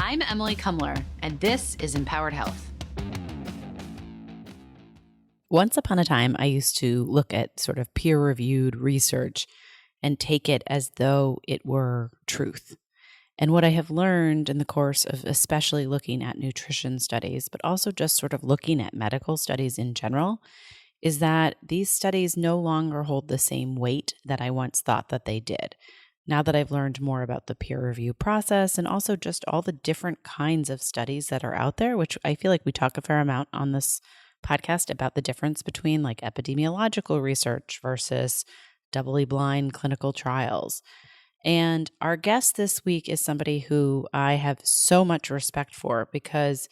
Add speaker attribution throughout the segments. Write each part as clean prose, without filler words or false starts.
Speaker 1: I'm Emily Kumler, and this is Empowered Health.
Speaker 2: Once upon a time, I used to look at sort of peer-reviewed research and take it as though it were truth. And what I have learned in the course of especially looking at nutrition studies, but also just sort of looking at medical studies in general, is that these studies no longer hold the same weight that I once thought that they did. Now that I've learned more about the peer review process and also just all the different kinds of studies that are out there, which I feel like we talk a fair amount on this podcast about the difference between like epidemiological research versus doubly blind clinical trials. And our guest this week is somebody who I have so much respect for because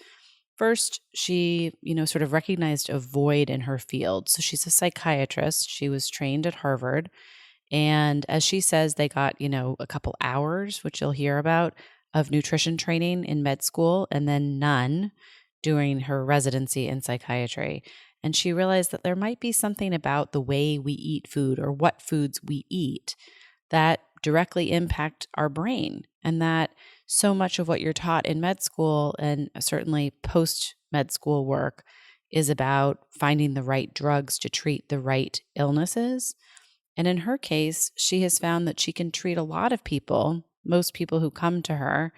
Speaker 2: first, she, sort of recognized a void in her field. So she's a psychiatrist. She was trained at Harvard. And as she says, they got, a couple hours, which you'll hear about, of nutrition training in med school, and then none during her residency in psychiatry. And she realized that there might be something about the way we eat food or what foods we eat that directly impact our brain, and that so much of what you're taught in med school and certainly post-med school work is about finding the right drugs to treat the right illnesses. And in her case, she has found that she can treat a lot of people, most people who come to her,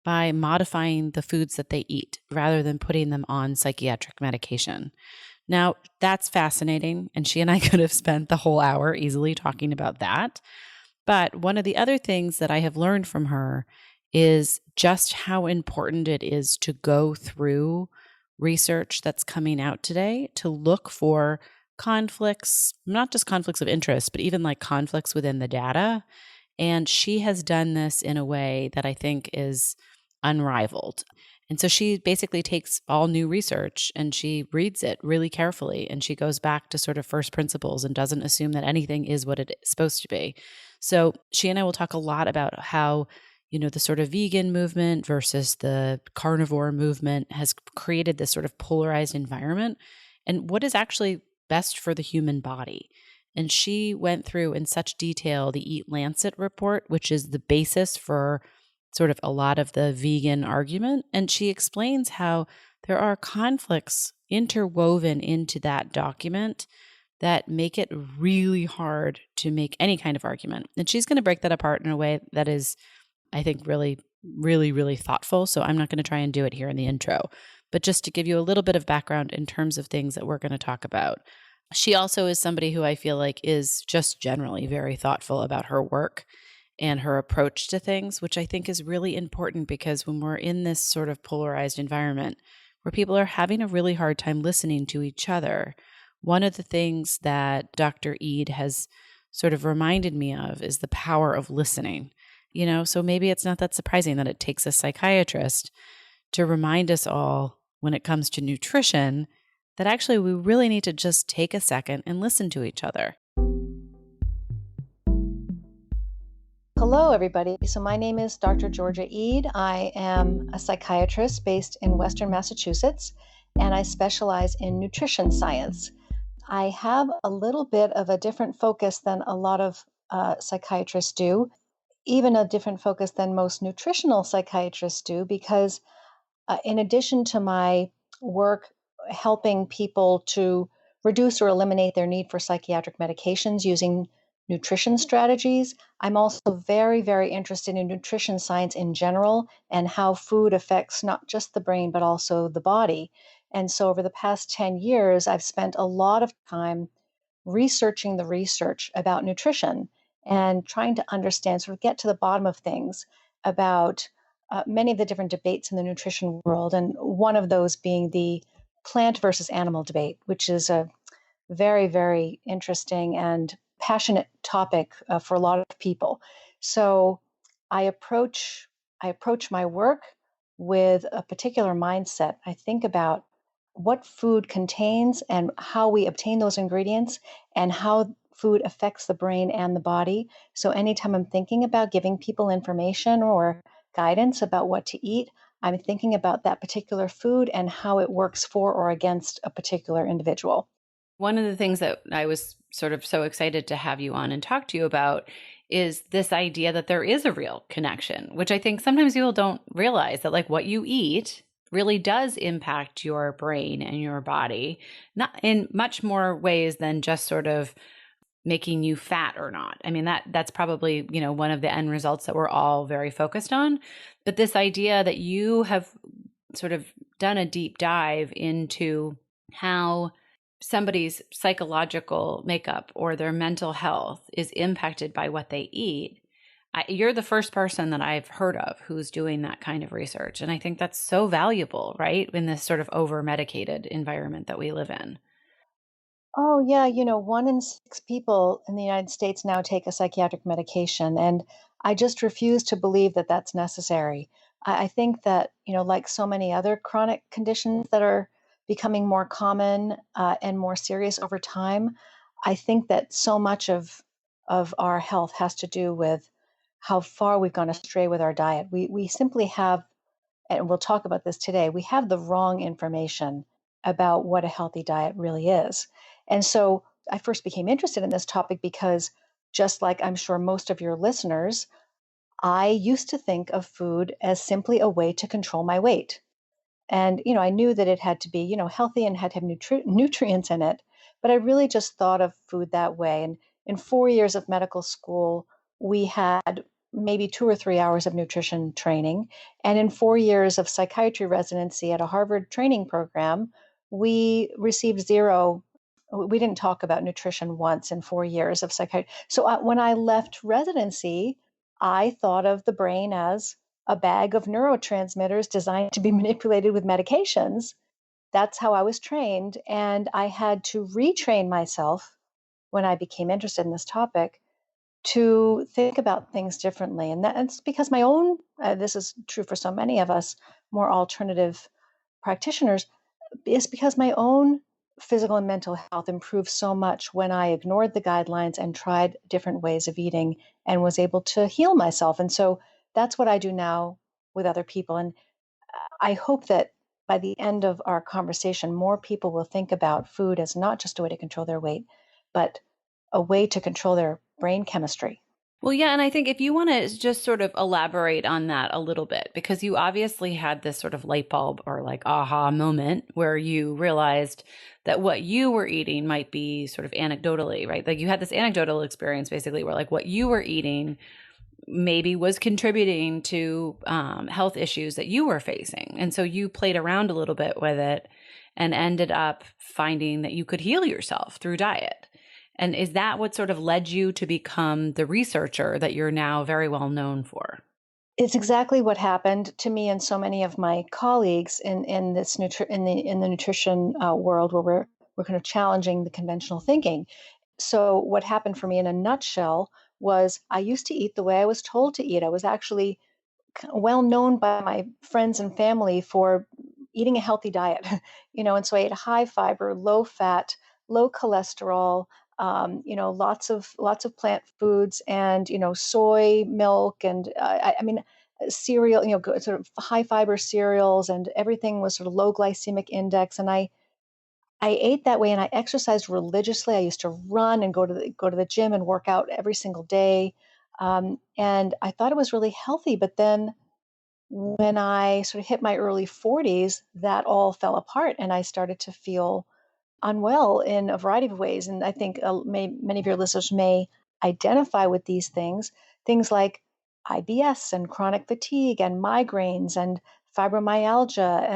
Speaker 2: by modifying the foods that they eat rather than putting them on psychiatric medication. Now, that's fascinating, and she and I could have spent the whole hour easily talking about that. But one of the other things that I have learned from her is just how important it is to go through research that's coming out today to look for conflicts, not just conflicts of interest, but even like conflicts within the data. And she has done this in a way that I think is unrivaled. And so she basically takes all new research and she reads it really carefully, and she goes back to sort of first principles and doesn't assume that anything is what it's supposed to be. So she and I will talk a lot about how, the sort of vegan movement versus the carnivore movement has created this sort of polarized environment, and what is actually best for the human body. And she went through in such detail the EAT-Lancet report, which is the basis for sort of a lot of the vegan argument. And she explains how there are conflicts interwoven into that document that make it really hard to make any kind of argument. And she's going to break that apart in a way that is, I think, really, really, really thoughtful. So I'm not going to try and do it here in the intro. But just to give you a little bit of background in terms of things that we're going to talk about. She also is somebody who I feel like is just generally very thoughtful about her work and her approach to things, which I think is really important because when we're in this sort of polarized environment where people are having a really hard time listening to each other, one of the things that Dr. Eid has sort of reminded me of is the power of listening. So maybe it's not that surprising that it takes a psychiatrist to remind us all when it comes to nutrition that actually we really need to just take a second and listen to each other.
Speaker 3: Hello, everybody. So my name is Dr. Georgia Eid. I am a psychiatrist based in Western Massachusetts, and I specialize in nutrition science. I have a little bit of a different focus than a lot of psychiatrists do, even a different focus than most nutritional psychiatrists do, because in addition to my work helping people to reduce or eliminate their need for psychiatric medications using nutrition strategies, I'm also very, very interested in nutrition science in general and how food affects not just the brain, but also the body. And so over the past 10 years, I've spent a lot of time researching the research about nutrition and trying to understand, sort of get to the bottom of things about many of the different debates in the nutrition world. And one of those being the plant versus animal debate, which is a very, very interesting and passionate topic for a lot of people. So I approach my work with a particular mindset. I think about what food contains and how we obtain those ingredients and how food affects the brain and the body. So anytime I'm thinking about giving people information or guidance about what to eat, I'm thinking about that particular food and how it works for or against a particular individual.
Speaker 1: One of the things that I was sort of so excited to have you on and talk to you about
Speaker 2: is this idea that there is a real connection, which I think sometimes people don't realize, that like what you eat really does impact your brain and your body, not in much more ways than just sort of making you fat or not. I mean, that's probably, one of the end results that we're all very focused on. But this idea that you have sort of done a deep dive into how somebody's psychological makeup or their mental health is impacted by what they eat. You're the first person that I've heard of who's doing that kind of research. And I think that's so valuable, right? In this sort of over medicated environment that we live in.
Speaker 3: Oh, yeah. 1 in 6 people in the United States now take a psychiatric medication. And I just refuse to believe that that's necessary. I think that, like so many other chronic conditions that are becoming more common and more serious over time, I think that so much of our health has to do with how far we've gone astray with our diet. We simply have, and we'll talk about this today, we have the wrong information about what a healthy diet really is. And so I first became interested in this topic because, just like I'm sure most of your listeners, I used to think of food as simply a way to control my weight. And, I knew that it had to be, healthy and had to have nutrients in it. But I really just thought of food that way. And in 4 years of medical school, we had maybe 2 or 3 hours of nutrition training. And in 4 years of psychiatry residency at a Harvard training program, we received zero. We didn't talk about nutrition once in 4 years of psychiatry. So when I left residency, I thought of the brain as a bag of neurotransmitters designed to be manipulated with medications. That's how I was trained. And I had to retrain myself when I became interested in this topic to think about things differently. And that's because my own, this is true for so many of us, more alternative practitioners, is because my own physical and mental health improved so much when I ignored the guidelines and tried different ways of eating and was able to heal myself. And so that's what I do now with other people. And I hope that by the end of our conversation, more people will think about food as not just a way to control their weight, but a way to control their brain chemistry.
Speaker 2: Well, yeah. And I think if you want to just sort of elaborate on that a little bit, because you obviously had this sort of light bulb or like aha moment where you realized that what you were eating might be sort of anecdotally, right? Like you had this anecdotal experience basically where like what you were eating maybe was contributing to health issues that you were facing. And so you played around a little bit with it and ended up finding that you could heal yourself through diet. And is that what sort of led you to become the researcher that you're now very well known for?
Speaker 3: It's exactly what happened to me and so many of my colleagues in this in the nutrition world, where we're kind of challenging the conventional thinking. So what happened for me in a nutshell was I used to eat the way I was told to eat. I was actually well known by my friends and family for eating a healthy diet, and so I ate high fiber, low fat, low cholesterol, lots of plant foods, and soy milk, and I mean cereal, sort of high fiber cereals, and everything was sort of low glycemic index, and I ate that way and I exercised religiously. I used to run and go to the gym and work out every single day. And I thought it was really healthy. But then when I sort of hit my early 40s, that all fell apart and I started to feel unwell in a variety of ways. And I think many of your listeners may identify with these things like IBS and chronic fatigue and migraines and fibromyalgia.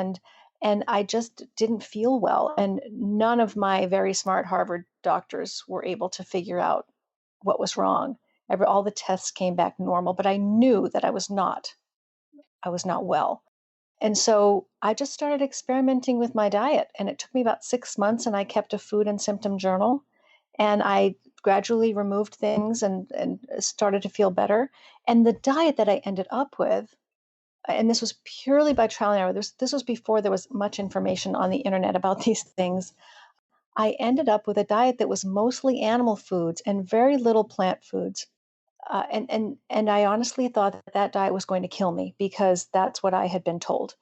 Speaker 3: And I just didn't feel well. And none of my very smart Harvard doctors were able to figure out what was wrong. All the tests came back normal, but I knew that I was not well. And so I just started experimenting with my diet. And it took me about 6 months, and I kept a food and symptom journal. And I gradually removed things and started to feel better. And the diet that I ended up with, and this was purely by trial and error, this was before there was much information on the internet about these things. I ended up with a diet that was mostly animal foods and very little plant foods. And I honestly thought that that diet was going to kill me because that's what I had been told,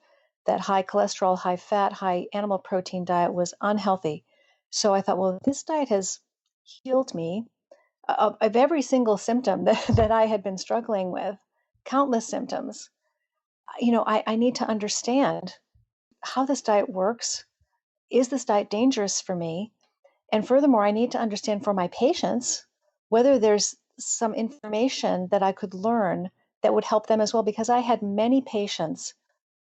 Speaker 3: that high cholesterol, high fat, high animal protein diet was unhealthy. So I thought, well, this diet has healed me. of every single symptom that I had been struggling with, countless symptoms. I need to understand how this diet works. Is this diet dangerous for me? And furthermore, I need to understand for my patients whether there's some information that I could learn that would help them as well, because I had many patients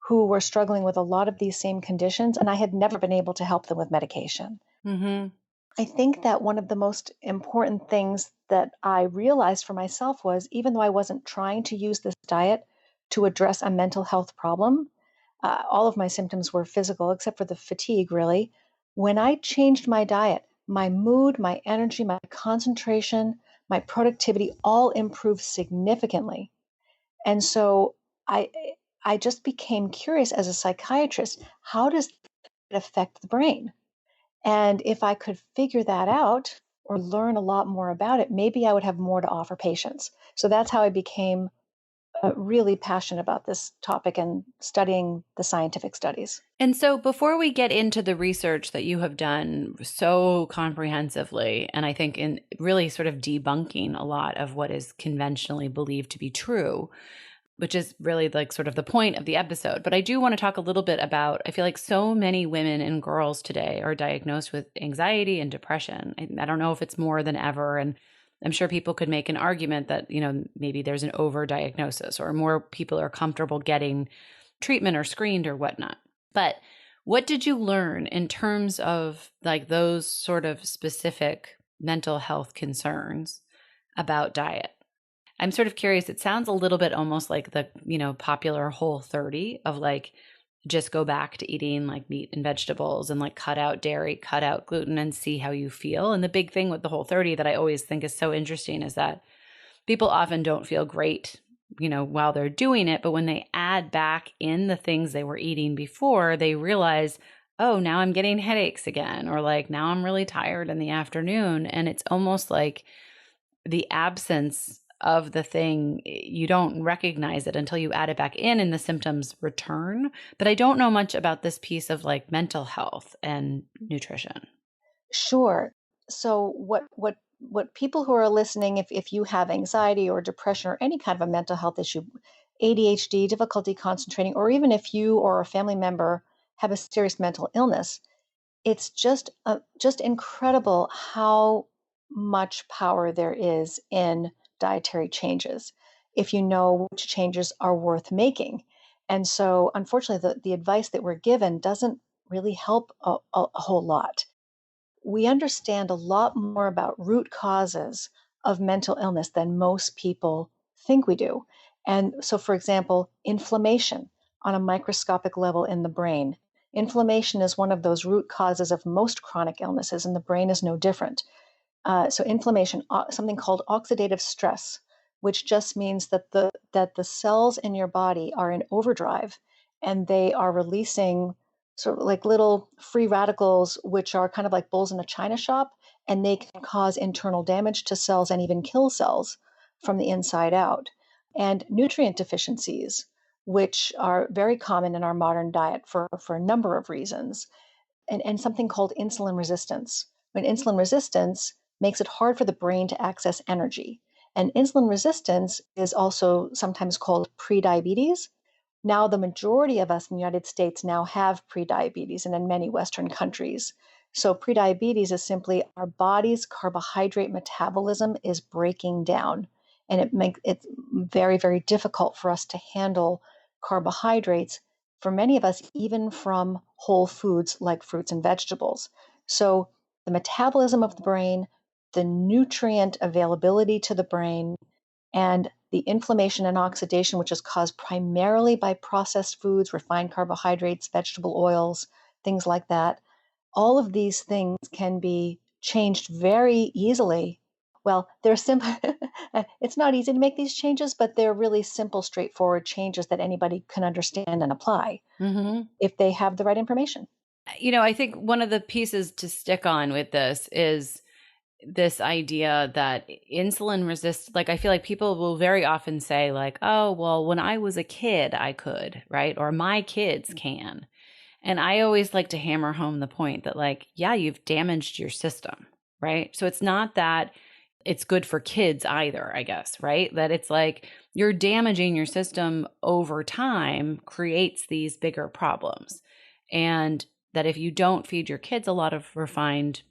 Speaker 3: who were struggling with a lot of these same conditions, and I had never been able to help them with medication.
Speaker 2: Mm-hmm.
Speaker 3: I think that one of the most important things that I realized for myself was, even though I wasn't trying to use this diet to address a mental health problem, all of my symptoms were physical except for the fatigue, really. When I changed my diet, my mood, my energy, my concentration, my productivity all improved significantly. And so I I just became curious as a psychiatrist, how does it affect the brain? And if I could figure that out or learn a lot more about it, maybe I would have more to offer patients. So that's how I became really passionate about this topic and studying the scientific studies.
Speaker 2: And so before we get into the research that you have done so comprehensively, and I think in really sort of debunking a lot of what is conventionally believed to be true, which is really like sort of the point of the episode. But I do want to talk a little bit about, I feel like so many women and girls today are diagnosed with anxiety and depression. I don't know if it's more than ever. And I'm sure people could make an argument that, maybe there's an overdiagnosis or more people are comfortable getting treatment or screened or whatnot. But what did you learn in terms of like those sort of specific mental health concerns about diet? I'm sort of curious. It sounds a little bit almost like the, popular Whole30 of like, just go back to eating like meat and vegetables and like cut out dairy, cut out gluten and see how you feel. And the big thing with the Whole30 that I always think is so interesting is that people often don't feel great, while they're doing it. But when they add back in the things they were eating before, they realize, oh, now I'm getting headaches again, or like now I'm really tired in the afternoon. And it's almost like the absence of the thing, you don't recognize it until you add it back in and the symptoms return. But I don't know much about this piece of like mental health and nutrition.
Speaker 3: Sure. So what people who are listening, if you have anxiety or depression or any kind of a mental health issue, ADHD, difficulty concentrating, or even if you or a family member have a serious mental illness, it's just incredible how much power there is in dietary changes if you know which changes are worth making. And so, unfortunately, the advice that we're given doesn't really help a whole lot. We understand a lot more about root causes of mental illness than most people think we do. And so, for example, inflammation on a microscopic level in the brain. Inflammation is one of those root causes of most chronic illnesses, and the brain is no different. So inflammation, something called oxidative stress, which just means that the cells in your body are in overdrive, and they are releasing sort of like little free radicals, which are kind of like bulls in a china shop, and they can cause internal damage to cells and even kill cells from the inside out. And nutrient deficiencies, which are very common in our modern diet for a number of reasons, and something called insulin resistance. When insulin resistance makes it hard for the brain to access energy. And insulin resistance is also sometimes called prediabetes. Now, the majority of us in the United States now have prediabetes and in many Western countries. So prediabetes is simply our body's carbohydrate metabolism is breaking down. And it makes it very, very difficult for us to handle carbohydrates, for many of us, even from whole foods like fruits and vegetables. So the metabolism of the brain, the nutrient availability to the brain, and the inflammation and oxidation, which is caused primarily by processed foods, refined carbohydrates, vegetable oils, things like that. All of these things can be changed very easily. Well, they're simple. It's not easy to make these changes, but they're really simple, straightforward changes that anybody can understand and apply if they have the right information.
Speaker 2: I think one of the pieces to stick on with this is this idea that insulin resist, like I feel like people will very often say like, oh, well, when I was a kid, I could, right? Or my kids can. And I always like to hammer home the point that like, yeah, you've damaged your system, right? So it's not that it's good for kids either, I guess, right? That it's like you're damaging your system over time creates these bigger problems. And that if you don't feed your kids a lot of refined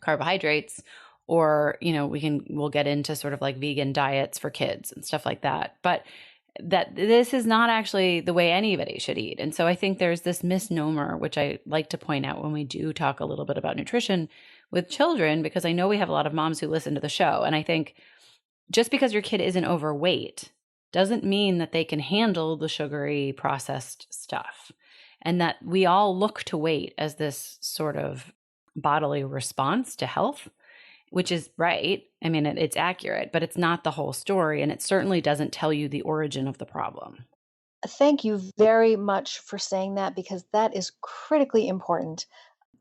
Speaker 2: carbohydrates, or, we'll get into sort of like vegan diets for kids and stuff like that. But that this is not actually the way anybody should eat. And so I think there's this misnomer, which I like to point out when we do talk a little bit about nutrition with children, because I know we have a lot of moms who listen to the show. And I think just because your kid isn't overweight doesn't mean that they can handle the sugary processed stuff. And that we all look to weight as this sort of bodily response to health, which is right. I mean, it's accurate, but it's not the whole story. And it certainly doesn't tell you the origin of the problem.
Speaker 3: Thank you very much for saying that, because that is critically important.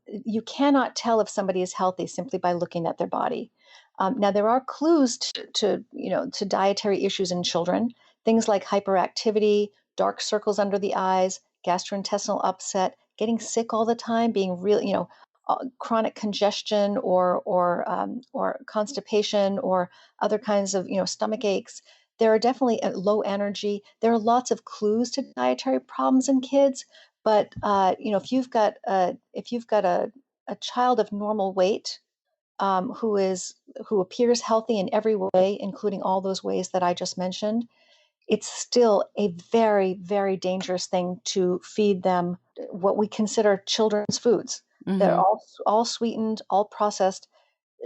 Speaker 3: You cannot tell if somebody is healthy simply by looking at their body. Now, there are clues to dietary issues in children, things like hyperactivity, dark circles under the eyes, gastrointestinal upset, getting sick all the time, being real, chronic congestion or constipation or other kinds of stomach aches. There are definitely low energy. There are lots of clues to dietary problems in kids. But if you've got a child of normal weight who appears healthy in every way, including all those ways that I just mentioned, it's still a very, very dangerous thing to feed them what we consider children's foods.
Speaker 2: Mm-hmm.
Speaker 3: They're all sweetened, all processed.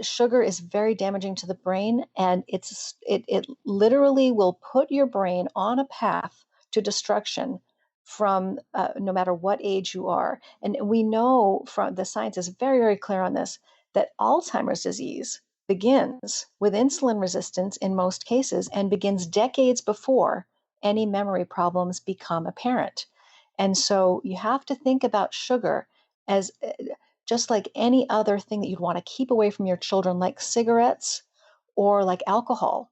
Speaker 3: Sugar is very damaging to the brain, and it literally will put your brain on a path to destruction from no matter what age you are. And we know from the science is very, very clear on this, that Alzheimer's disease begins with insulin resistance in most cases and begins decades before any memory problems become apparent. And so you have to think about sugar as just like any other thing that you'd want to keep away from your children, like cigarettes or like alcohol,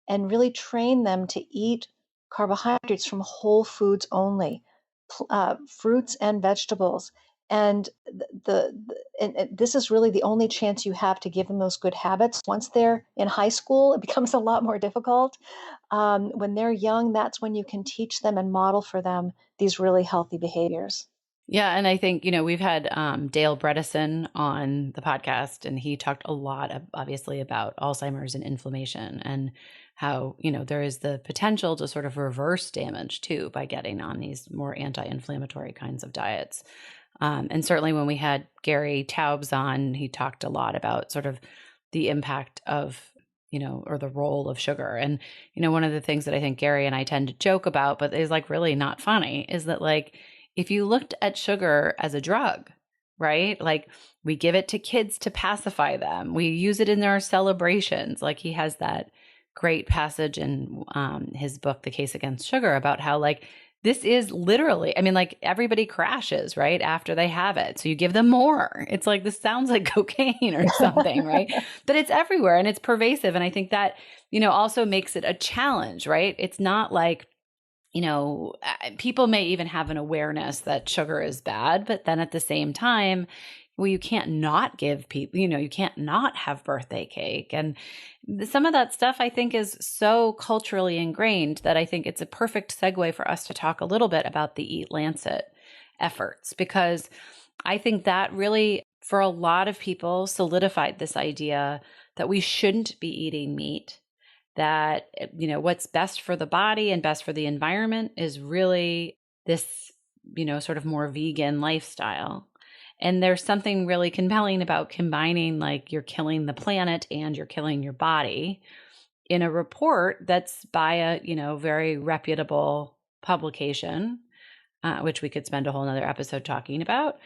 Speaker 3: and really train them to eat carbohydrates from whole foods only, fruits and vegetables. And this is really the only chance you have to give them those good habits. Once they're in high school, it becomes a lot more difficult. When they're young, that's when you can teach them and model for them these really healthy behaviors.
Speaker 2: Yeah. And I think, we've had Dale Bredesen on the podcast, and he talked a lot, obviously, about Alzheimer's and inflammation and how, there is the potential to sort of reverse damage too by getting on these more anti-inflammatory kinds of diets. And certainly when we had Gary Taubes on, he talked a lot about sort of the impact of, or the role of sugar. And, one of the things that I think Gary and I tend to joke about, but is like really not funny, is that like, if you looked at sugar as a drug, right? Like we give it to kids to pacify them. We use it in our celebrations. Like he has that great passage in his book, The Case Against Sugar, about how like this is literally, I mean, like everybody crashes, right, after they have it. So you give them more. It's like, this sounds like cocaine or something, right? But it's everywhere and it's pervasive. And I think that, also makes it a challenge, right? It's not like, people may even have an awareness that sugar is bad, but then at the same time, well, you can't not give people, you can't not have birthday cake. And some of that stuff I think is so culturally ingrained that I think it's a perfect segue for us to talk a little bit about the EAT-Lancet efforts, because I think that really, for a lot of people, solidified this idea that we shouldn't be eating meat, that, what's best for the body and best for the environment is really this, sort of more vegan lifestyle. And there's something really compelling about combining like you're killing the planet and you're killing your body in a report that's by a, very reputable publication, which we could spend a whole nother episode talking about.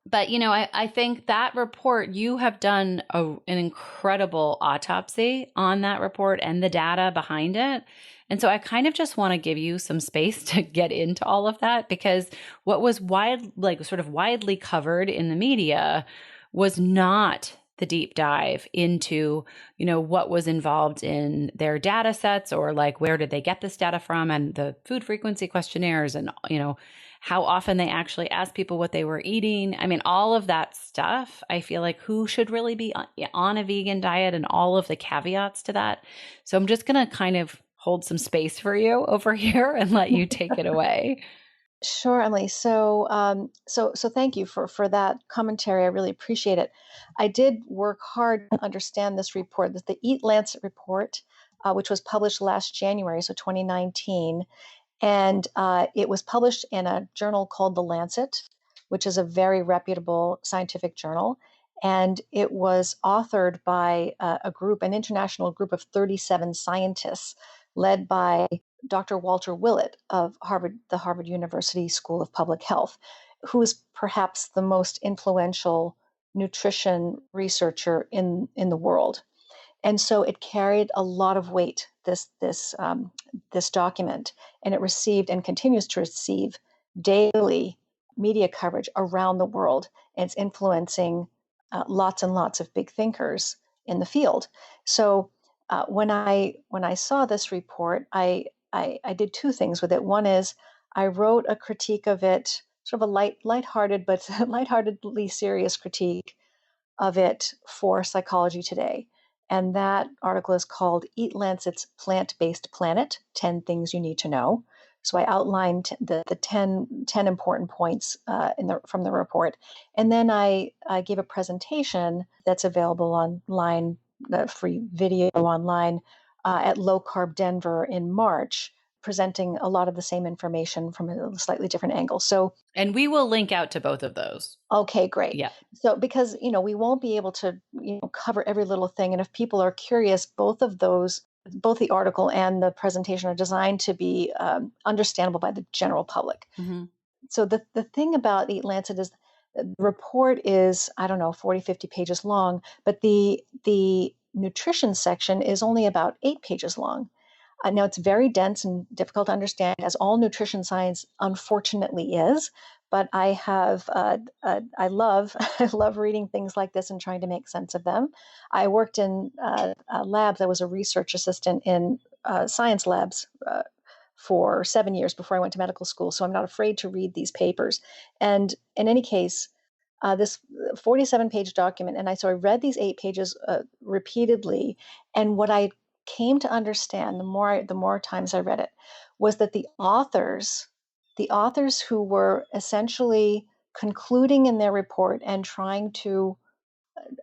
Speaker 2: But, I think that report, you have done an incredible autopsy on that report and the data behind it. And so I kind of just want to give you some space to get into all of that, because what was widely covered in the media was not the deep dive into, what was involved in their data sets, or like, where did they get this data from, and the food frequency questionnaires, and, how often they actually asked people what they were eating. I mean, all of that stuff, I feel like who should really be on a vegan diet and all of the caveats to that. So I'm just going to kind of hold some space for you over here and let you take it away.
Speaker 3: Sure, Emily. So thank you for that commentary. I really appreciate it. I did work hard to understand this report, the EAT-Lancet report, which was published last January, so 2019, and it was published in a journal called The Lancet, which is a very reputable scientific journal, and it was authored by an international group of 37 scientists, led by Dr. Walter Willett of the Harvard University School of Public Health, who is perhaps the most influential nutrition researcher in the world. And so it carried a lot of weight, this document, and it received and continues to receive daily media coverage around the world. And it's influencing lots and lots of big thinkers in the field. So when I saw this report, I did two things with it. One is I wrote a critique of it, sort of a lighthearted but lightheartedly serious critique of it for Psychology Today. And that article is called EAT-Lancet's Plant-Based Planet, 10 Things You Need to Know. So I outlined the 10 important points from the report. And then I gave a presentation that's available online, free video online, at Low Carb Denver in March, presenting a lot of the same information from a slightly different angle. So,
Speaker 2: And we will link out to both of those.
Speaker 3: okay, great.
Speaker 2: Yeah.
Speaker 3: So because, we won't be able to, cover every little thing. And if people are curious, both of those, both the article and the presentation are designed to be understandable by the general public.
Speaker 2: Mm-hmm.
Speaker 3: So the thing about EAT-Lancet is the report is, I don't know, 40, 50 pages long, but the nutrition section is only about 8 pages long. Now it's very dense and difficult to understand, as all nutrition science unfortunately is. But I love I love reading things like this and trying to make sense of them. I worked in labs. I was a research assistant in science labs for 7 years before I went to medical school. So I'm not afraid to read these papers. And in any case, this 47-page document, and I read these 8 pages repeatedly, and what I came to understand the more times I read it was that the authors who were essentially concluding in their report and trying to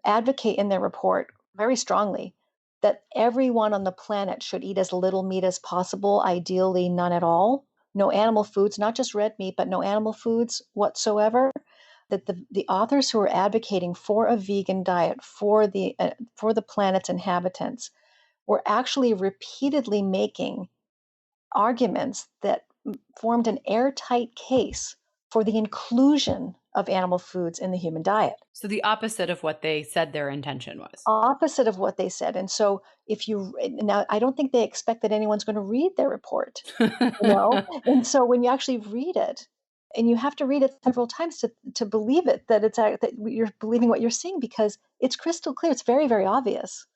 Speaker 3: advocate in their report very strongly that everyone on the planet should eat as little meat as possible, ideally none at all, no animal foods, not just red meat, but no animal foods whatsoever. That the authors who are advocating for a vegan diet for the planet's inhabitants were actually repeatedly making arguments that formed an airtight case for the inclusion of animal foods in the human diet.
Speaker 2: So the opposite of what they said their intention was.
Speaker 3: Opposite of what they said. And so now I don't think they expect that anyone's going to read their report, And so when you actually read it, and you have to read it several times to believe it, that you're believing what you're seeing, because it's crystal clear. It's very, very obvious.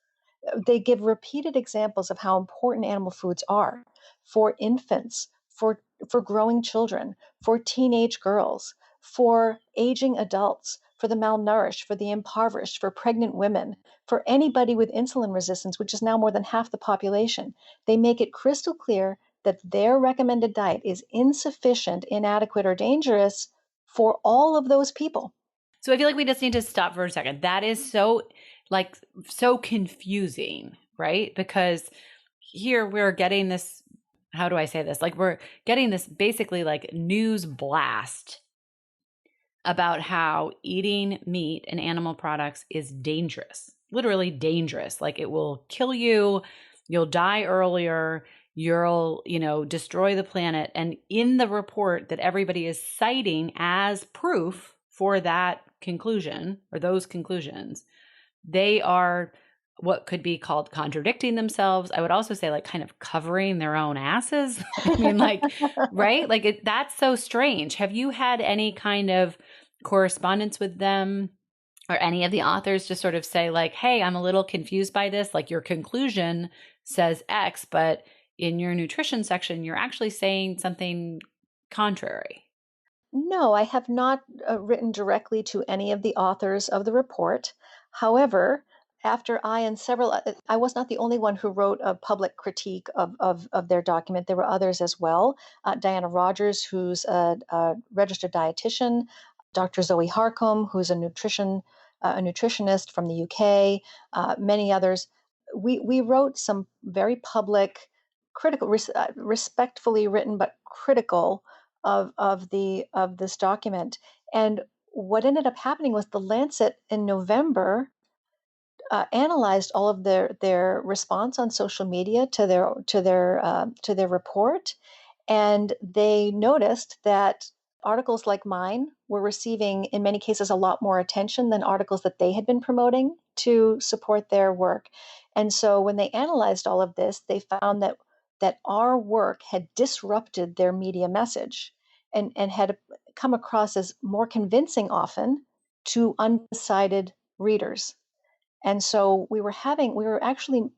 Speaker 3: They give repeated examples of how important animal foods are for infants, for growing children, for teenage girls, for aging adults, for the malnourished, for the impoverished, for pregnant women, for anybody with insulin resistance, which is now more than half the population. They make it crystal clear that their recommended diet is insufficient, inadequate, or dangerous for all of those people.
Speaker 2: So I feel like we just need to stop for a second. That is so confusing, right? Because here we're getting this, how do I say this? Like we're getting this basically like news blast about how eating meat and animal products is dangerous, literally dangerous. Like it will kill you, you'll die earlier, you'll, destroy the planet. And in the report that everybody is citing as proof for that conclusion or those conclusions, they are what could be called contradicting themselves. I would also say like kind of covering their own asses. I mean, like, right? Like that's so strange. Have you had any kind of correspondence with them or any of the authors just sort of say like, hey, I'm a little confused by this. Like your conclusion says X, but in your nutrition section, you're actually saying something contrary.
Speaker 3: No, I have not written directly to any of the authors of the report. However, after I and several, I was not the only one who wrote a public critique of their document. There were others as well. Diana Rogers, who's a registered dietitian, Dr. Zoe Harcombe, who's a nutritionist from the UK, many others. We wrote some very public, critical, respectfully written, but critical of this document. And what ended up happening was the Lancet in November analyzed all of their response on social media to their report, and they noticed that articles like mine were receiving, in many cases, a lot more attention than articles that they had been promoting to support their work. And so when they analyzed all of this, they found that our work had disrupted their media message and had come across as more convincing often to undecided readers. And so we were actually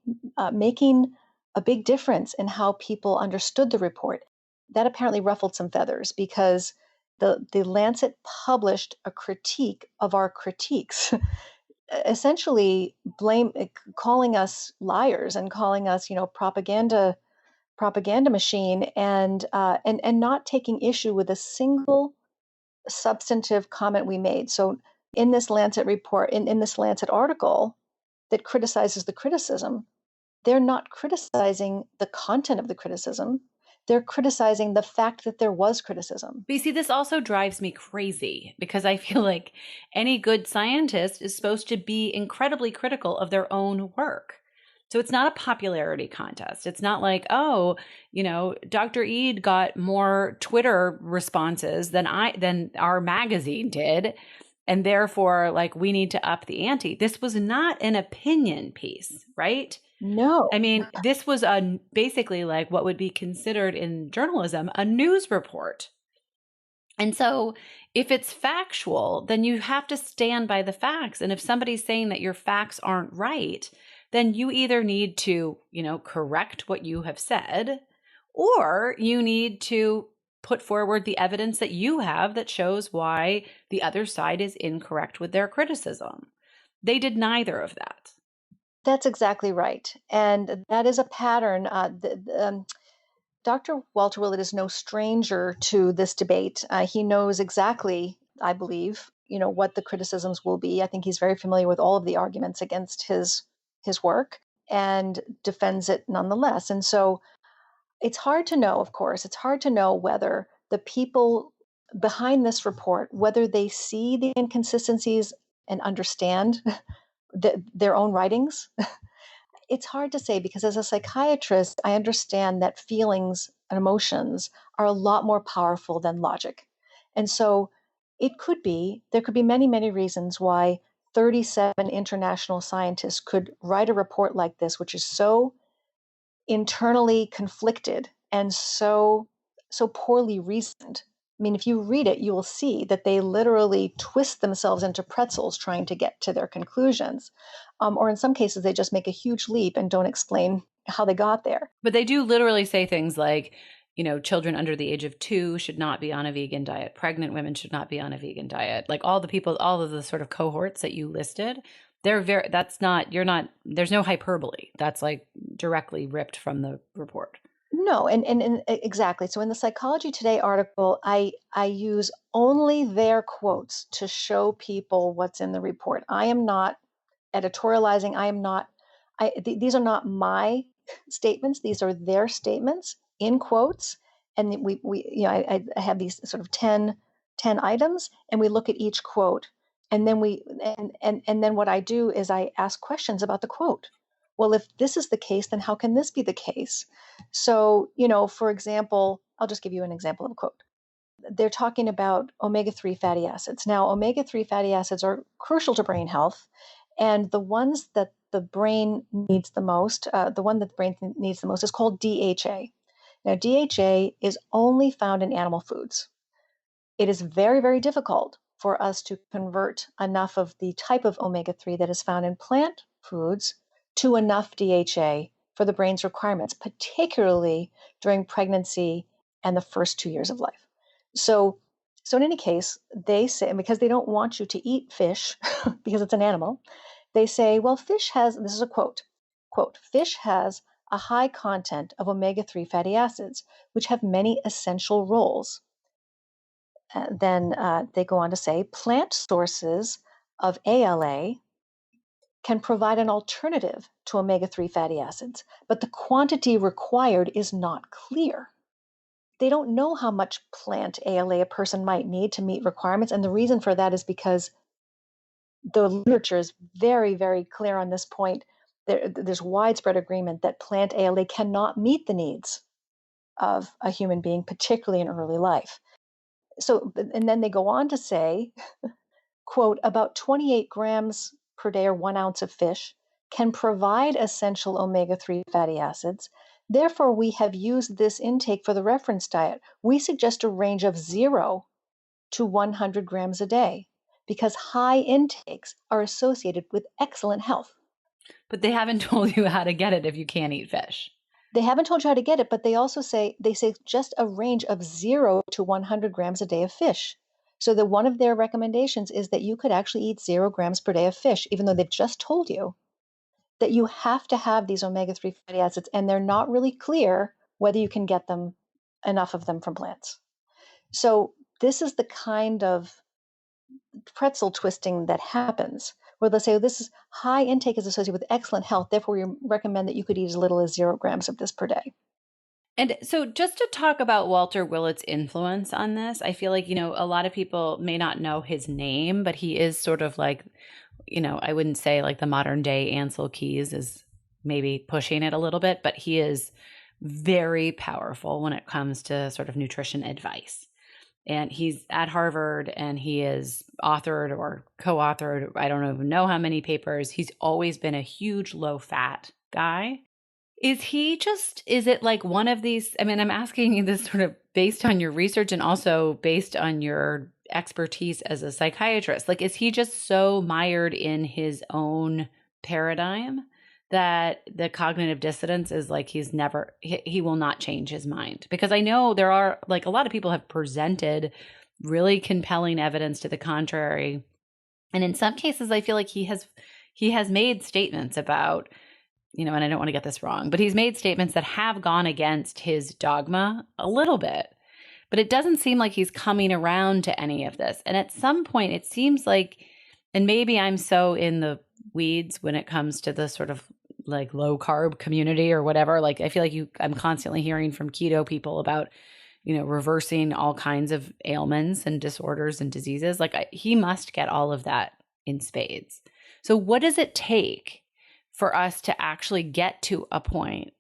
Speaker 3: making a big difference in how people understood the report. That apparently ruffled some feathers because the Lancet published a critique of our critiques, essentially calling us liars and calling us, propaganda machine, and not taking issue with a single substantive comment we made. So in this Lancet report, in this Lancet article that criticizes the criticism, they're not criticizing the content of the criticism. They're criticizing the fact that there was criticism.
Speaker 2: But you see, this also drives me crazy because I feel like any good scientist is supposed to be incredibly critical of their own work. So it's not a popularity contest. It's not like, oh, Dr. Eid got more Twitter responses than our magazine did, and therefore, like, we need to up the ante. This was not an opinion piece, right?
Speaker 3: No.
Speaker 2: I mean, this was basically like what would be considered in journalism a news report. And so if it's factual, then you have to stand by the facts. And if somebody's saying that your facts aren't right, then you either need to, correct what you have said, or you need to put forward the evidence that you have that shows why the other side is incorrect with their criticism. They did neither of that.
Speaker 3: That's exactly right. And that is a pattern. Dr. Walter Willett is no stranger to this debate. He knows exactly, I believe, what the criticisms will be. I think he's very familiar with all of the arguments against his work and defends it nonetheless. And so it's hard to know, of course, it's hard to know whether the people behind this report, whether they see the inconsistencies and understand their own writings. It's hard to say because as a psychiatrist, I understand that feelings and emotions are a lot more powerful than logic. And so there could be many, many reasons why 37 international scientists could write a report like this, which is so internally conflicted and so poorly reasoned. I mean, if you read it, you will see that they literally twist themselves into pretzels trying to get to their conclusions. Or in some cases, they just make a huge leap and don't explain how they got there.
Speaker 2: But they do literally say things like, children under the age of 2 should not be on a vegan diet. Pregnant women should not be on a vegan diet. Like all of the sort of cohorts that you listed, there's no hyperbole. That's like directly ripped from the report.
Speaker 3: No, and exactly. So in the Psychology Today article, I use only their quotes to show people what's in the report. I am not editorializing. These are not my statements. These are their statements in quotes. And I have these sort of 10 items, and we look at each quote. And then and then what I do is I ask questions about the quote. Well, if this is the case, then how can this be the case? So, for example, I'll just give you an example of a quote. They're talking about omega-3 fatty acids. Now, omega-3 fatty acids are crucial to brain health, and the ones that the brain needs the most, is called DHA. Now, DHA is only found in animal foods. It is very, very difficult for us to convert enough of the type of omega-3 that is found in plant foods to enough DHA for the brain's requirements, particularly during pregnancy and the first 2 years of life. So So in any case, they say, and because they don't want you to eat fish because it's an animal, they say, well, fish has, this is a quote, fish has a high content of omega-3 fatty acids, which have many essential roles. Then they go on to say, plant sources of ALA can provide an alternative to omega-3 fatty acids, but the quantity required is not clear. They don't know how much plant ALA a person might need to meet requirements. And the reason for that is because the literature is very, very clear on this point. There's widespread agreement that plant ALA cannot meet the needs of a human being, particularly in early life. So, and then they go on to say, quote, about 28 grams per day or 1 ounce of fish can provide essential omega-3 fatty acids. Therefore, we have used this intake for the reference diet. We suggest a range of 0 to 100 grams a day because high intakes are associated with excellent health.
Speaker 2: But they haven't told you how to get it if you can't eat fish.
Speaker 3: They haven't told you how to get it, but they also say just a range of 0 to 100 grams a day of fish. So that one of their recommendations is that you could actually eat 0 grams per day of fish, even though they've just told you that you have to have these omega-3 fatty acids, and they're not really clear whether you can get them, enough of them from plants. So this is the kind of pretzel twisting that happens, where they'll say, oh, this is high intake is associated with excellent health. Therefore, we recommend that you could eat as little as 0 grams of this per day.
Speaker 2: And so just to talk about Walter Willett's influence on this, I feel like, a lot of people may not know his name, but he is sort of like, I wouldn't say like the modern day Ancel Keys is maybe pushing it a little bit, but he is very powerful when it comes to sort of nutrition advice. And he's at Harvard and he is authored or co-authored, I don't even know how many papers. He's always been a huge low fat guy. Is it like one of these? I mean, I'm asking you this sort of based on your research and also based on your expertise as a psychiatrist. Like, is he just so mired in his own paradigm that the cognitive dissonance is like he will not change his mind? Because I know there are, like, a lot of people have presented really compelling evidence to the contrary. And in some cases, I feel like he has made statements about, and I don't want to get this wrong, but he's made statements that have gone against his dogma a little bit. But it doesn't seem like he's coming around to any of this. And at some point, it seems like, and maybe I'm so in the weeds when it comes to the sort of like low carb community or whatever. Like, I feel like I'm constantly hearing from keto people about, reversing all kinds of ailments and disorders and diseases. Like, he must get all of that in spades. So what does it take for us to actually get to a point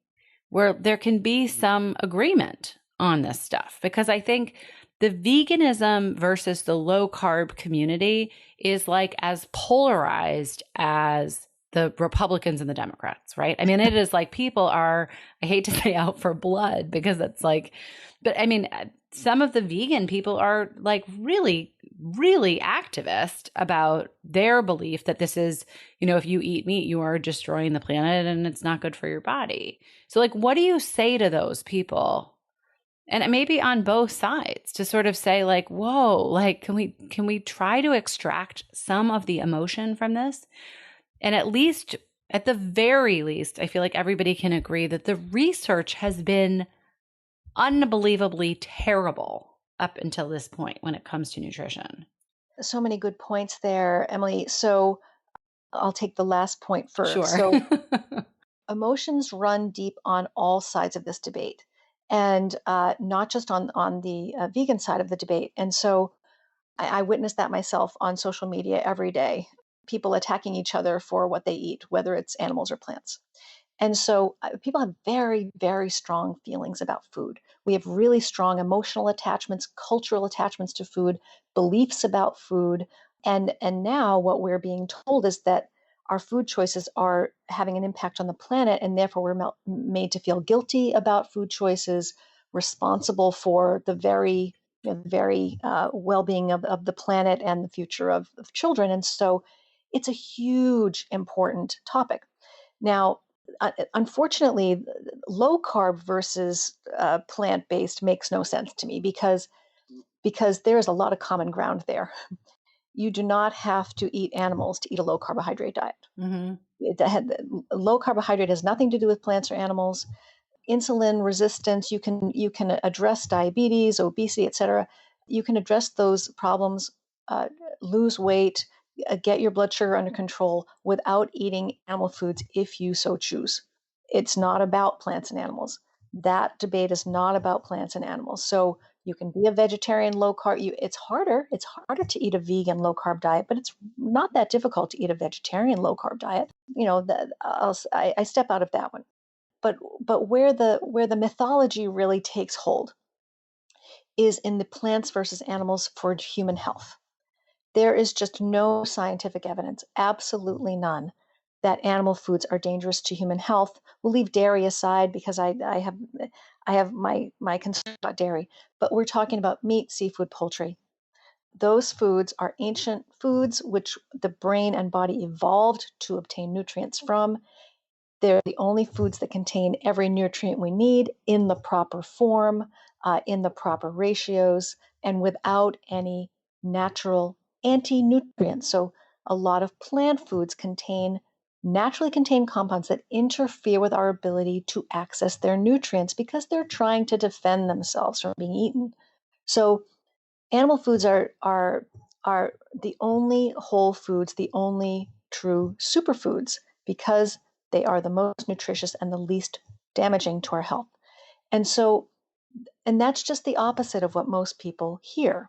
Speaker 2: where there can be some agreement on this stuff? Because I think the veganism versus the low carb community is like as polarized as the Republicans and the Democrats, right? I mean, it is like people are, I hate to say, out for blood because it's like, but I mean, some of the vegan people are like really, really activist about their belief that this is, if you eat meat, you are destroying the planet and it's not good for your body. So like, what do you say to those people? And maybe on both sides to sort of say like, whoa, like, can we try to extract some of the emotion from this? And at the very least, I feel like everybody can agree that the research has been unbelievably terrible up until this point when it comes to nutrition.
Speaker 3: So many good points there, Emily. So I'll take the last point first.
Speaker 2: Sure.
Speaker 3: So emotions run deep on all sides of this debate, and not just on the vegan side of the debate. And so I witness that myself on social media every day, people attacking each other for what they eat, whether it's animals or plants. And so people have very, very strong feelings about food. We have really strong emotional attachments, cultural attachments to food, beliefs about food. And now what we're being told is that our food choices are having an impact on the planet, and therefore we're made to feel guilty about food choices, responsible for the very well-being of the planet and the future of children. And so it's a huge, important topic. Now, unfortunately, low carb versus plant-based makes no sense to me because because there is a lot of common ground there. You do not have to eat animals to eat a low carbohydrate diet.
Speaker 2: Mm-hmm.
Speaker 3: Low carbohydrate has nothing to do with plants or animals. Insulin resistance, you can address diabetes, obesity, etc. You can address those problems, lose weight, get your blood sugar under control without eating animal foods if you so choose. It's not about plants and animals. That debate is not about plants and animals. So you can be a vegetarian low carb. It's harder. It's harder to eat a vegan low carb diet, but it's not that difficult to eat a vegetarian low carb diet. I step out of that one. But where the mythology really takes hold is in the plants versus animals for human health. There is just no scientific evidence, absolutely none, that animal foods are dangerous to human health. We'll leave dairy aside because I have my concern about dairy, but we're talking about meat, seafood, poultry. Those foods are ancient foods which the brain and body evolved to obtain nutrients from. They're the only foods that contain every nutrient we need in the proper form, in the proper ratios, and without any natural anti-nutrients. So a lot of plant foods naturally contain compounds that interfere with our ability to access their nutrients because they're trying to defend themselves from being eaten. So animal foods are the only whole foods, the only true superfoods, because they are the most nutritious and the least damaging to our health. And that's just the opposite of what most people hear.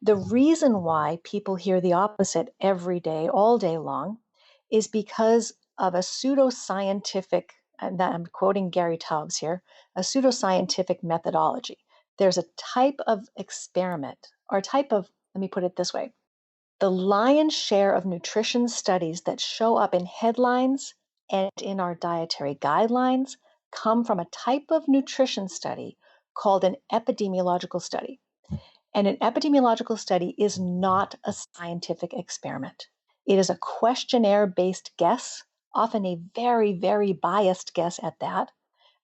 Speaker 3: The reason why people hear the opposite every day, all day long, is because of a pseudoscientific, and I'm quoting Gary Taubes here, a pseudoscientific methodology. There's a type of experiment, or a type of, let me put it this way. The lion's share of nutrition studies that show up in headlines and in our dietary guidelines come from a type of nutrition study called an epidemiological study. And an epidemiological study is not a scientific experiment. It is a questionnaire-based guess, often a very, very biased guess at that,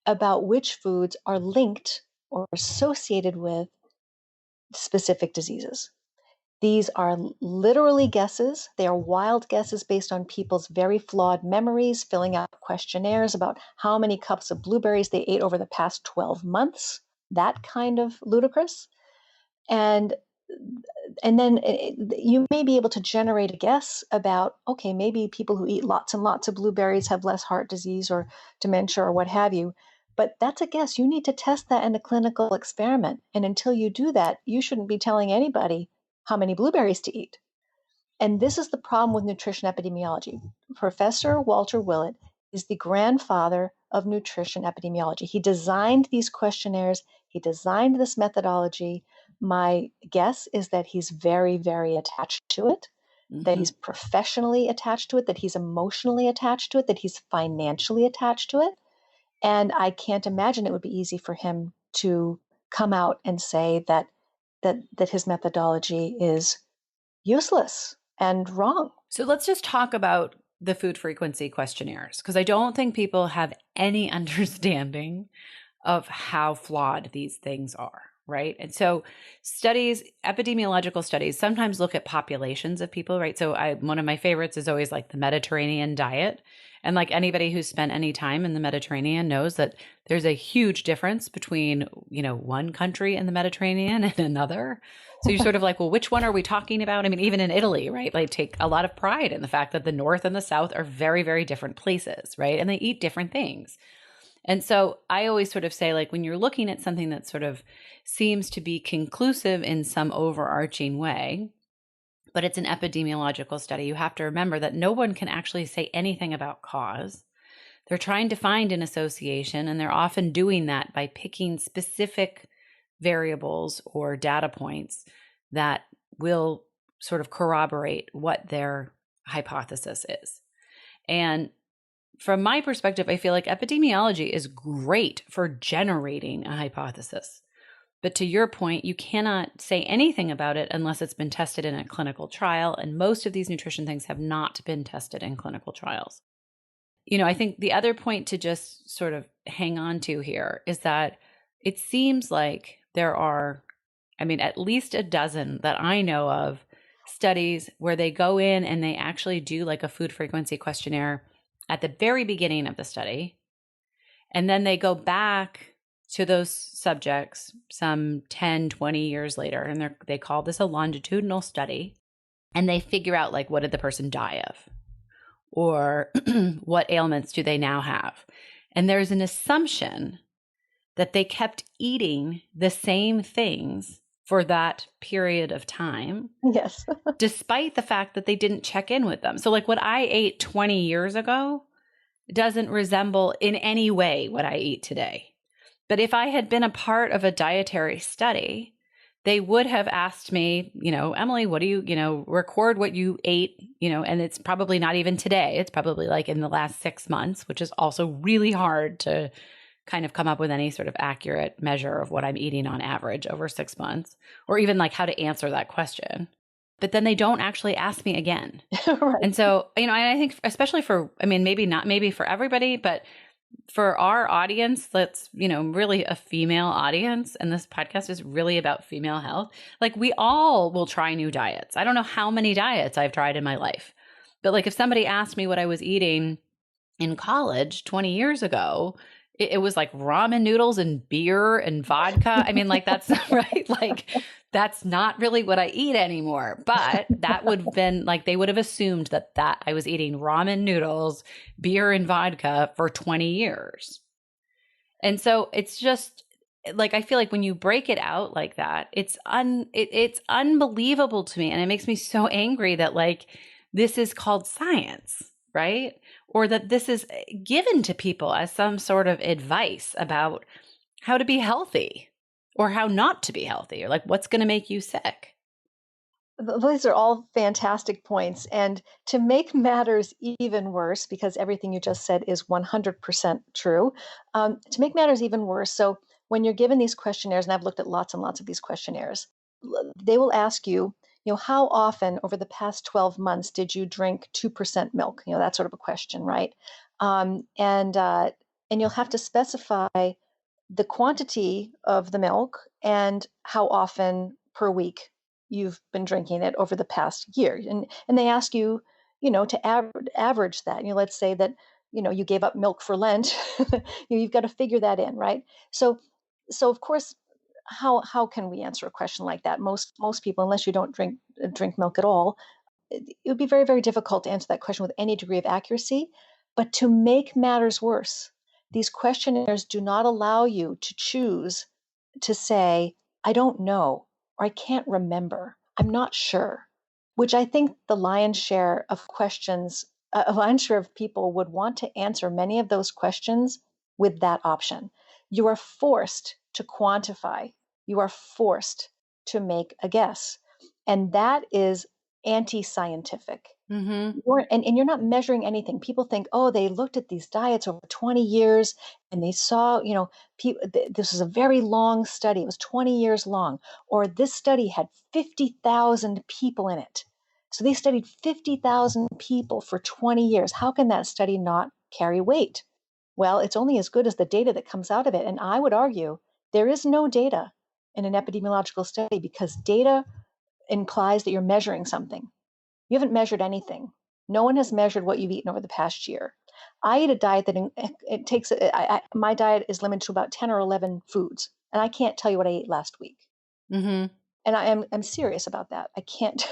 Speaker 3: about which foods are linked or associated with specific diseases. These are literally guesses. They are wild guesses based on people's very flawed memories, filling out questionnaires about how many cups of blueberries they ate over the past 12 months. That kind of ludicrous. And then you may be able to generate a guess about, okay, maybe people who eat lots and lots of blueberries have less heart disease or dementia or what have you. But that's a guess. You need to test that in a clinical experiment. And until you do that, you shouldn't be telling anybody how many blueberries to eat. And this is the problem with nutrition epidemiology. Professor Walter Willett is the grandfather of nutrition epidemiology. He designed these questionnaires. He designed this methodology. My guess is that he's very, very attached to it, that he's professionally attached to it, that he's emotionally attached to it, that he's financially attached to it. And I can't imagine it would be easy for him to come out and say that his methodology is useless and wrong.
Speaker 2: So let's just talk about the food frequency questionnaires, because I don't think people have any understanding of how flawed these things are, right? And so studies, epidemiological studies, sometimes look at populations of people, right? So one of my favorites is always like the Mediterranean diet. And like anybody who's spent any time in the Mediterranean knows that there's a huge difference between, one country in the Mediterranean and another. So you're sort of like, well, which one are we talking about? I mean, even in Italy, right? Like take a lot of pride in the fact that the North and the South are very, very different places, right? And they eat different things. And so I always sort of say, like, when you're looking at something that sort of seems to be conclusive in some overarching way, but it's an epidemiological study, you have to remember that no one can actually say anything about cause. They're trying to find an association, and they're often doing that by picking specific variables or data points that will sort of corroborate what their hypothesis is. And from my perspective, I feel like epidemiology is great for generating a hypothesis. But to your point, you cannot say anything about it unless it's been tested in a clinical trial. And most of these nutrition things have not been tested in clinical trials. I think the other point to just sort of hang on to here is that it seems like there are I mean, at least a dozen that I know of studies where they go in and they actually do like a food frequency questionnaire at the very beginning of the study. And then they go back to those subjects some 10, 20 years later, and they call this a longitudinal study. And they figure out like, what did the person die of? Or what ailments do they now have? And there's an assumption that they kept eating the same things for that period of time.
Speaker 3: Yes.
Speaker 2: Despite the fact that they didn't check in with them. So like what I ate 20 years ago doesn't resemble in any way what I eat today. But if I had been a part of a dietary study, they would have asked me, Emily, what do you, record what you ate, and it's probably not even today. It's probably like in the last 6 months, which is also really hard to kind of come up with any sort of accurate measure of what I'm eating on average over 6 months, or even like how to answer that question. But then they don't actually ask me again.
Speaker 3: Right.
Speaker 2: And so, I think especially maybe for everybody, but for our audience, that's, really a female audience. And this podcast is really about female health. Like we all will try new diets. I don't know how many diets I've tried in my life, but like if somebody asked me what I was eating in college 20 years ago, it was like ramen noodles and beer and vodka. I mean, like that's right. Like that's not really what I eat anymore. But that would have been like, they would have assumed that I was eating ramen noodles, beer and vodka for 20 years. And so it's just like, I feel like when you break it out like that, it's unbelievable to me. And it makes me so angry that like, this is called science, right? Or that this is given to people as some sort of advice about how to be healthy or how not to be healthy, or like what's going to make you sick.
Speaker 3: These are all fantastic points. And to make matters even worse, because everything you just said is 100% true, to make matters even worse, so when you're given these questionnaires, and I've looked at lots and lots of these questionnaires, they will ask you, how often over the past 12 months did you drink 2% milk? That sort of a question, right? And you'll have to specify the quantity of the milk and how often per week you've been drinking it over the past year. And they ask you, to average that. Let's say that, you gave up milk for Lent. You've got to figure that in, right? So of course, how can we answer a question like that? Most people, unless you don't drink milk at all, it would be very, very difficult to answer that question with any degree of accuracy. But to make matters worse, these questionnaires do not allow you to choose to say, I don't know, or I can't remember, I'm not sure, which I think the lion's share of questions, a lion's share of people would want to answer many of those questions with that option. You are forced to quantify. You are forced to make a guess. And that is anti-scientific.
Speaker 2: Mm-hmm.
Speaker 3: You're not measuring anything. People think, oh, they looked at these diets over 20 years and they saw, this was a very long study. It was 20 years long. Or this study had 50,000 people in it. So they studied 50,000 people for 20 years. How can that study not carry weight? Well, it's only as good as the data that comes out of it. And I would argue there is no data in an epidemiological study because data implies that you're measuring something. You haven't measured anything. No one has measured what you've eaten over the past year. I eat a diet that it takes, my diet is limited to about 10 or 11 foods. And I can't tell you what I ate last week.
Speaker 2: Mm-hmm.
Speaker 3: And I'm serious about that. I can't.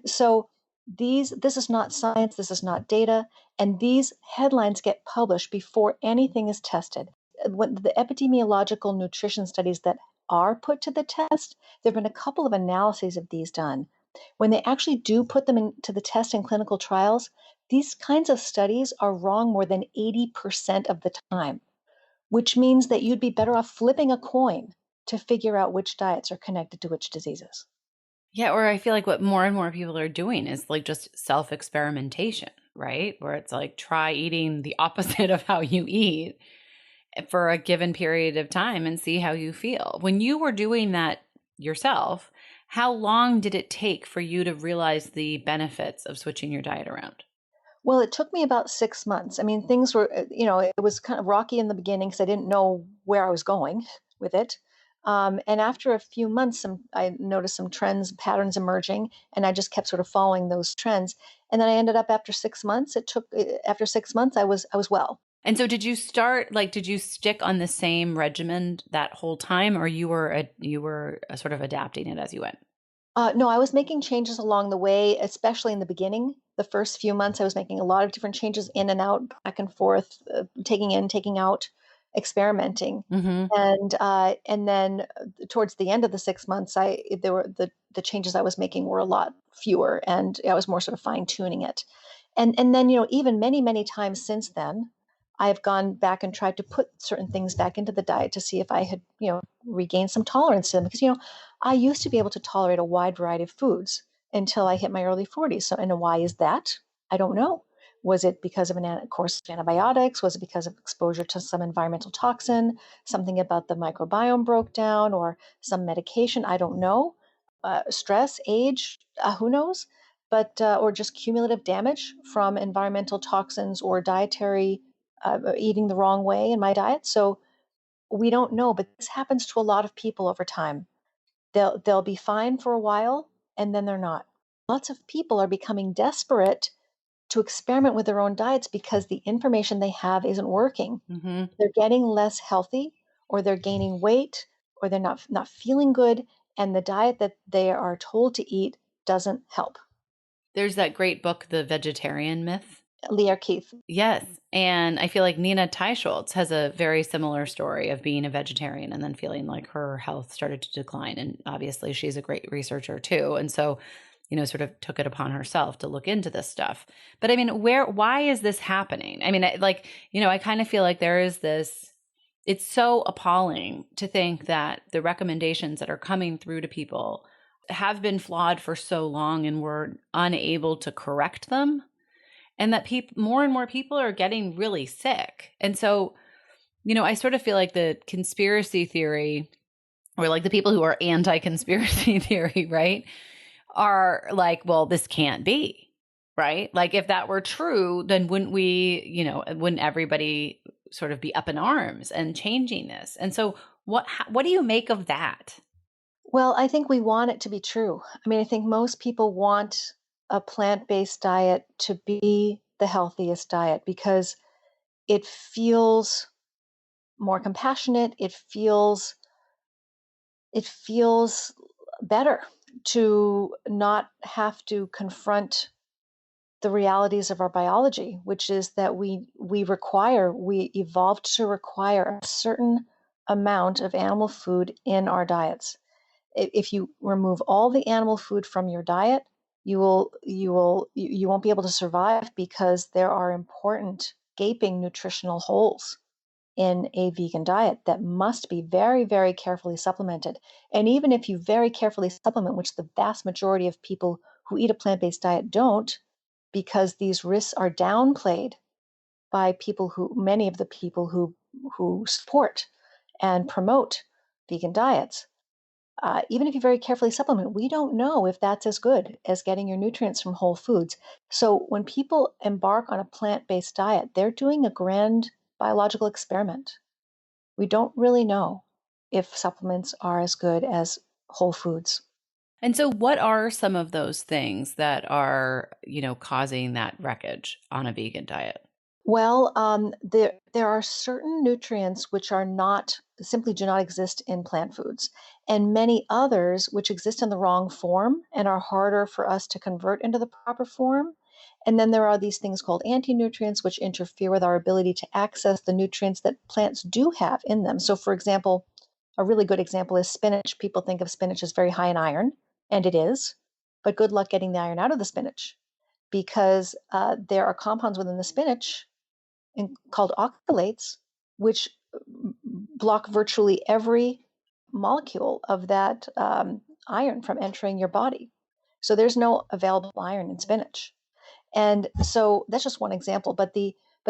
Speaker 3: So this is not science. This is not data. And these headlines get published before anything is tested. When the epidemiological nutrition studies that are put to the test, there have been a couple of analyses of these done. When they actually do put them into the test in clinical trials, these kinds of studies are wrong more than 80% of the time, which means that you'd be better off flipping a coin to figure out which diets are connected to which diseases.
Speaker 2: Yeah, or I feel like what more and more people are doing is like just self-experimentation, right? Where it's like try eating the opposite of how you eat for a given period of time and see how you feel. When you were doing that yourself, how long did it take for you to realize the benefits of switching your diet around?
Speaker 3: Well, it took me about 6 months. I mean, things were, it was kind of rocky in the beginning because I didn't know where I was going with it. And after a few months, I noticed some trends, patterns emerging, and I just kept sort of following those trends. And then I ended up after 6 months. After 6 months, I was well.
Speaker 2: And so did you stick on the same regimen that whole time, or you were sort of adapting it as you went?
Speaker 3: No, I was making changes along the way, especially in the beginning. The first few months, I was making a lot of different changes in and out, back and forth, taking in, taking out, experimenting.
Speaker 2: Mm-hmm.
Speaker 3: And then towards the end of the 6 months, I there were the changes I was making were a lot fewer, and I was more sort of fine tuning it. And then even many times since then, I've gone back and tried to put certain things back into the diet to see if I had regained some tolerance to them, because I used to be able to tolerate a wide variety of foods until I hit my early 40s. So, and why is that? I don't know. Was it because of course of antibiotics? Was it because of exposure to some environmental toxin? Something about the microbiome broke down, or some medication? I don't know. Stress, age, who knows? But or just cumulative damage from environmental toxins or dietary eating the wrong way in my diet. So we don't know, but this happens to a lot of people over time. They'll be fine for a while, and then they're not. Lots of people are becoming desperate to experiment with their own diets because the information they have isn't working.
Speaker 2: Mm-hmm.
Speaker 3: They're getting less healthy, or they're gaining weight, or they're not feeling good, and the diet that they are told to eat doesn't help.
Speaker 2: There's that great book, The Vegetarian Myth.
Speaker 3: Leah Keith.
Speaker 2: Yes. And I feel like Nina Teicholz has a very similar story of being a vegetarian and then feeling like her health started to decline. And obviously, she's a great researcher too. And so, sort of took it upon herself to look into this stuff. But I mean, why is this happening? I mean, I kind of feel like there is this, it's so appalling to think that the recommendations that are coming through to people have been flawed for so long and we're unable to correct them. And that more and more people are getting really sick. And so, I sort of feel like the conspiracy theory, or like the people who are anti-conspiracy theory, right, are like, well, this can't be, right? Like if that were true, then wouldn't everybody sort of be up in arms and changing this? And so what do you make of that?
Speaker 3: Well, I think we want it to be true. I mean, I think most people want a plant-based diet to be the healthiest diet because it feels more compassionate. It feels better to not have to confront the realities of our biology, which is that we evolved to require a certain amount of animal food in our diets. If you remove all the animal food from your diet, you won't be able to survive, because there are important gaping nutritional holes in a vegan diet that must be very, very carefully supplemented. And even if you very carefully supplement, which the vast majority of people who eat a plant-based diet don't, because these risks are downplayed by many of the people who support and promote vegan diets. Even if you very carefully supplement, we don't know if that's as good as getting your nutrients from whole foods. So when people embark on a plant-based diet, they're doing a grand biological experiment. We don't really know if supplements are as good as whole foods.
Speaker 2: And so what are some of those things that are, causing that wreckage on a vegan diet?
Speaker 3: Well, there are certain nutrients which are not simply do not exist in plant foods, and many others which exist in the wrong form and are harder for us to convert into the proper form. And then there are these things called anti-nutrients, which interfere with our ability to access the nutrients that plants do have in them. So, for example, a really good example is spinach. People think of spinach as very high in iron, and it is, but good luck getting the iron out of the spinach, because there are compounds within the spinach called oxalates, which block virtually every molecule of that iron from entering your body. So there's no available iron in spinach. And so that's just one example. But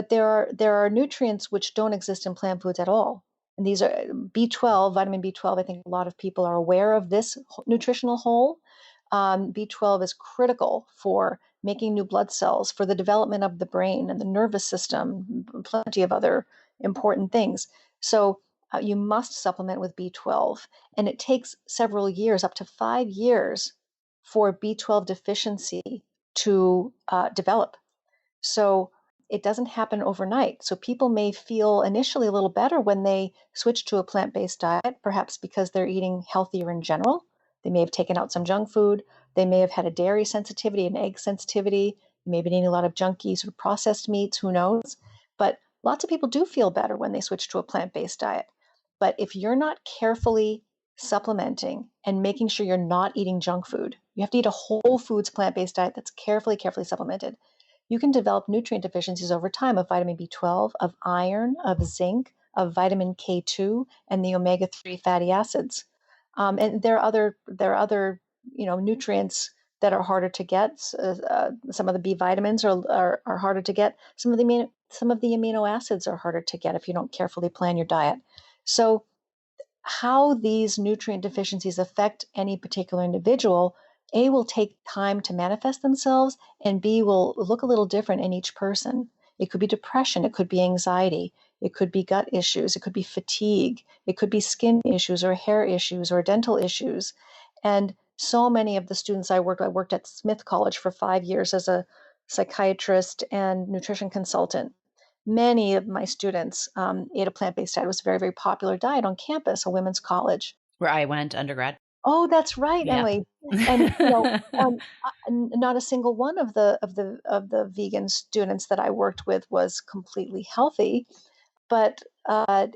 Speaker 3: there are nutrients which don't exist in plant foods at all. And these are B12, vitamin B12. I think a lot of people are aware of this nutritional hole. B12 is critical for making new blood cells, for the development of the brain and the nervous system, plenty of other important things. So you must supplement with B12. And it takes several years, up to 5 years, for B12 deficiency to develop. So it doesn't happen overnight. So people may feel initially a little better when they switch to a plant-based diet, perhaps because they're eating healthier in general. They may have taken out some junk food. They may have had a dairy sensitivity, an egg sensitivity. They may have been eating a lot of junky sort of processed meats, who knows? But lots of people do feel better when they switch to a plant-based diet. But if you're not carefully supplementing and making sure you're not eating junk food, you have to eat a whole foods plant-based diet that's carefully supplemented. You can develop nutrient deficiencies over time of vitamin B12, of iron, of zinc, of vitamin K2, and the omega-3 fatty acids. And there are other nutrients that are harder to get. Some of the B vitamins are harder to get. Some of the amino acids are harder to get if you don't carefully plan your diet. So how these nutrient deficiencies affect any particular individual, A, will take time to manifest themselves, and B, will look a little different in each person. It could be depression, it could be anxiety, it could be gut issues, it could be fatigue, it could be skin issues or hair issues or dental issues. And so many of the students I worked at Smith College for 5 years as a psychiatrist and nutrition consultant. Many of my students ate a plant-based diet. It was a very, very popular diet on campus, a women's college.
Speaker 2: Where I went undergrad.
Speaker 3: Oh, that's right,
Speaker 2: Yeah.
Speaker 3: Emily. And not a single one of the vegan students that I worked with was completely healthy. But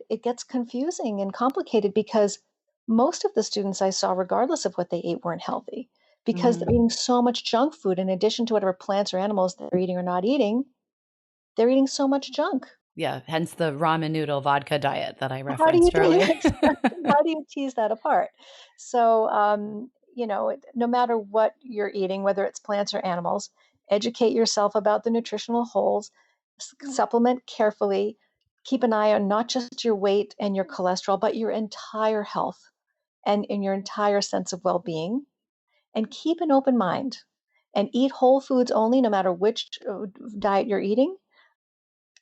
Speaker 3: it gets confusing and complicated because most of the students I saw, regardless of what they ate, weren't healthy because they're eating so much junk food in addition to whatever plants or animals they're eating or not eating. They're eating so much junk.
Speaker 2: Yeah, hence the ramen noodle vodka diet that I referenced earlier.
Speaker 3: How do you tease that apart? So, no matter what you're eating, whether it's plants or animals, educate yourself about the nutritional wholes, supplement carefully, keep an eye on not just your weight and your cholesterol, but your entire health and in your entire sense of well-being, and keep an open mind and eat whole foods only, no matter which diet you're eating.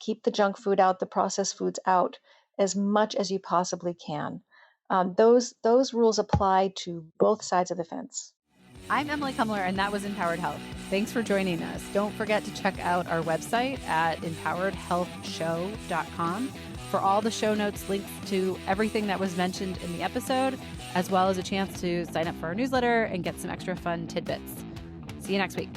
Speaker 3: Keep the junk food out, the processed foods out as much as you possibly can. Those rules apply to both sides of the fence.
Speaker 1: I'm Emily Kumler, and that was Empowered Health. Thanks for joining us. Don't forget to check out our website at empoweredhealthshow.com for all the show notes, links to everything that was mentioned in the episode, as well as a chance to sign up for our newsletter and get some extra fun tidbits. See you next week.